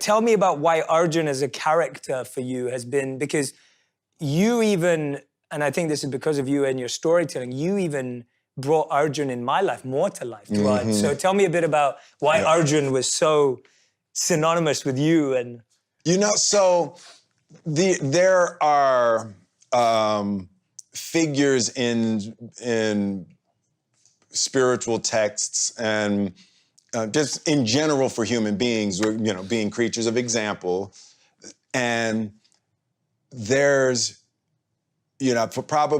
tell me about why Arjun as a character for you has been, because you even, and I think this is because of you and your storytelling, you even brought Arjun in my life more to life. So tell me a bit about why Arjun was so synonymous with you. And so there are figures in spiritual texts and just in general for human beings, being creatures of example. And there's, for 5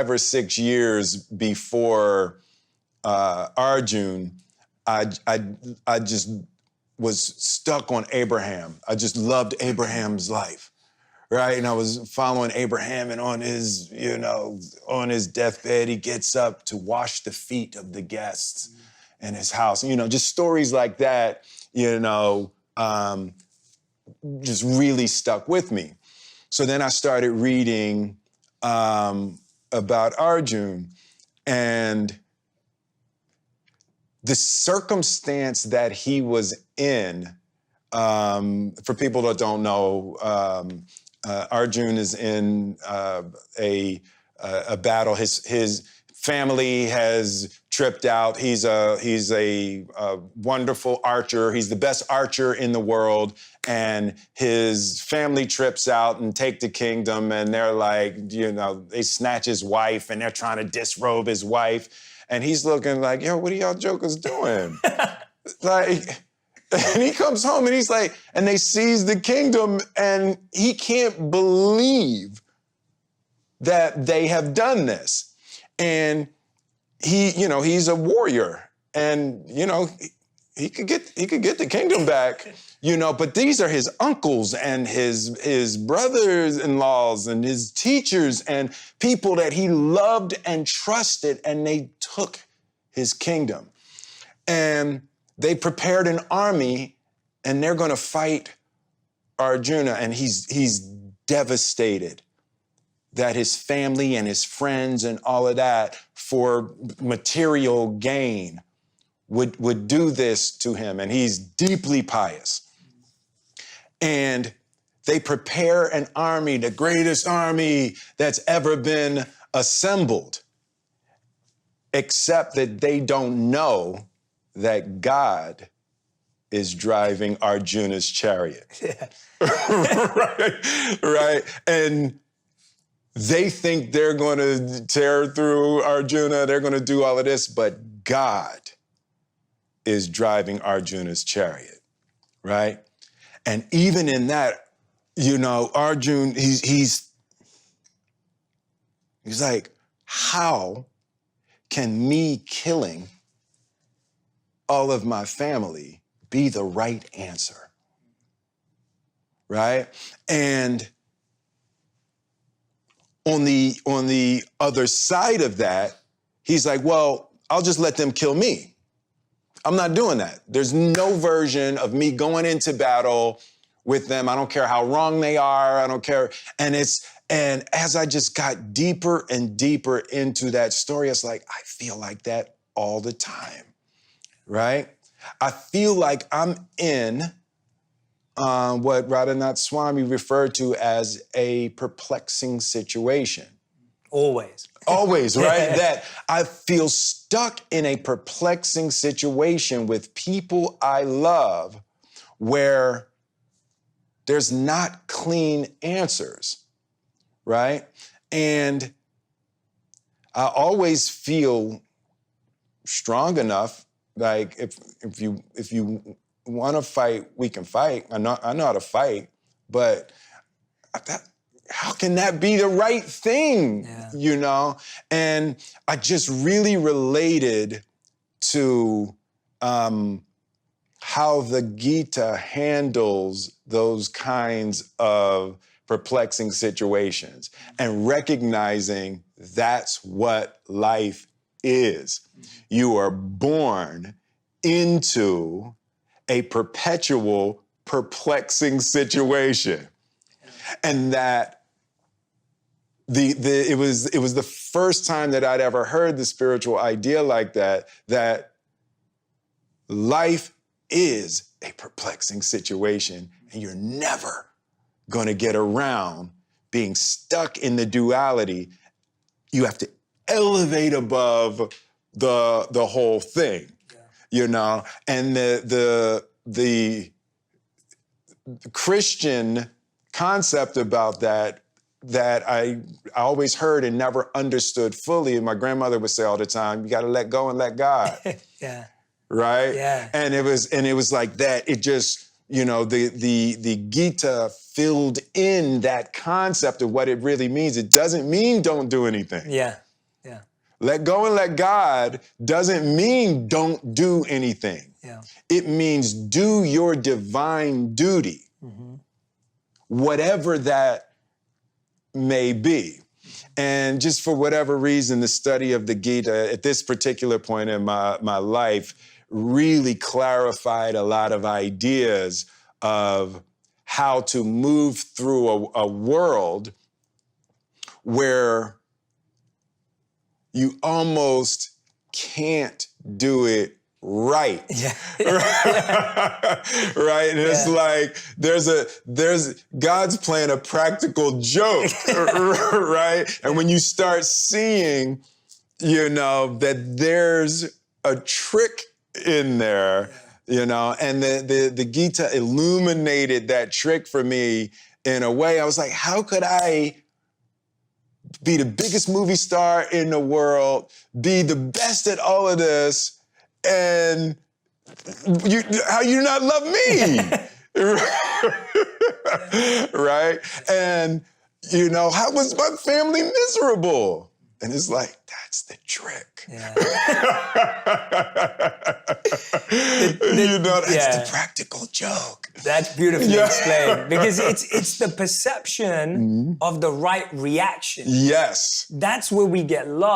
or 6 years before Arjun, I just was stuck on Abraham. I just loved Abraham's life, right? And I was following Abraham, and on his, on his deathbed, he gets up to wash the feet of the guests in his house. Just stories like that, just really stuck with me. So then I started reading about Arjun, and the circumstance that he was in, for people that don't know, Arjun is in a battle. His family has tripped out. He's a wonderful archer. He's the best archer in the world. And his family trips out and take the kingdom. And they're like, they snatch his wife, and they're trying to disrobe his wife. And he's looking like, yo, what are y'all jokers doing? And he comes home and he's like, and they seize the kingdom, and he can't believe that they have done this. And he's a warrior, and, he could get the kingdom back, but these are his uncles and his brothers-in-laws and his teachers and people that he loved and trusted, and they took his kingdom. And they prepared an army, and they're going to fight Arjuna, and he's devastated that his family and his friends and all of that for material gain would do this to him, and he's deeply pious. And they prepare an army, the greatest army that's ever been assembled, except that they don't know that God is driving Arjuna's chariot. right? And they think they're going to tear through Arjuna, they're going to do all of this, but God is driving Arjuna's chariot, right? And even in that, Arjun, he's like, how can me killing all of my family be the right answer, right? And on the other side of that, he's like, well, I'll just let them kill me. I'm not doing that. There's no version of me going into battle with them. I don't care how wrong they are. I don't care. And as I just got deeper and deeper into that story, it's like, I feel like that all the time, right? I feel like I'm in what Radhanath Swami referred to as a perplexing situation. Always, right? That I feel stuck in a perplexing situation with people I love where there's not clean answers, right? And I always feel strong enough, like if you want to fight, we can fight. I know how to fight, but how can that be the right thing, And I just really related to how the Gita handles those kinds of perplexing situations and recognizing that's what life is. You are born into a perpetual perplexing situation. And that it was the first time that I'd ever heard the spiritual idea like that life is a perplexing situation, and you're never going to get around being stuck in the duality. You have to elevate above the whole thing, you know? And the Christian concept about that I always heard and never understood fully, and my grandmother would say all the time, you got to let go and let God. Yeah. Right? Yeah. And it was like that. It just, you know, the Gita filled in that concept of what it really means. It doesn't mean don't do anything. Yeah. Yeah. Let go and let God doesn't mean don't do anything. Yeah. It means do your divine duty, whatever that may be. And just for whatever reason, the study of the Gita at this particular point in my life really clarified a lot of ideas of how to move through a world where you almost can't do it right. Yeah. Right? And it's like there's God's playing a practical joke, right? And when you start seeing, you know, that there's a trick in there, you know, and the Gita illuminated that trick for me in a way. I was like, how could I be the biggest movie star in the world, be the best at all of this, and how you not love me? Right? And, you know, how was my family miserable? And it's like, that's the trick. Yeah. You know, that's the practical joke. That's beautifully explained. Because it's the perception of the right reaction. Yes. That's where we get lost.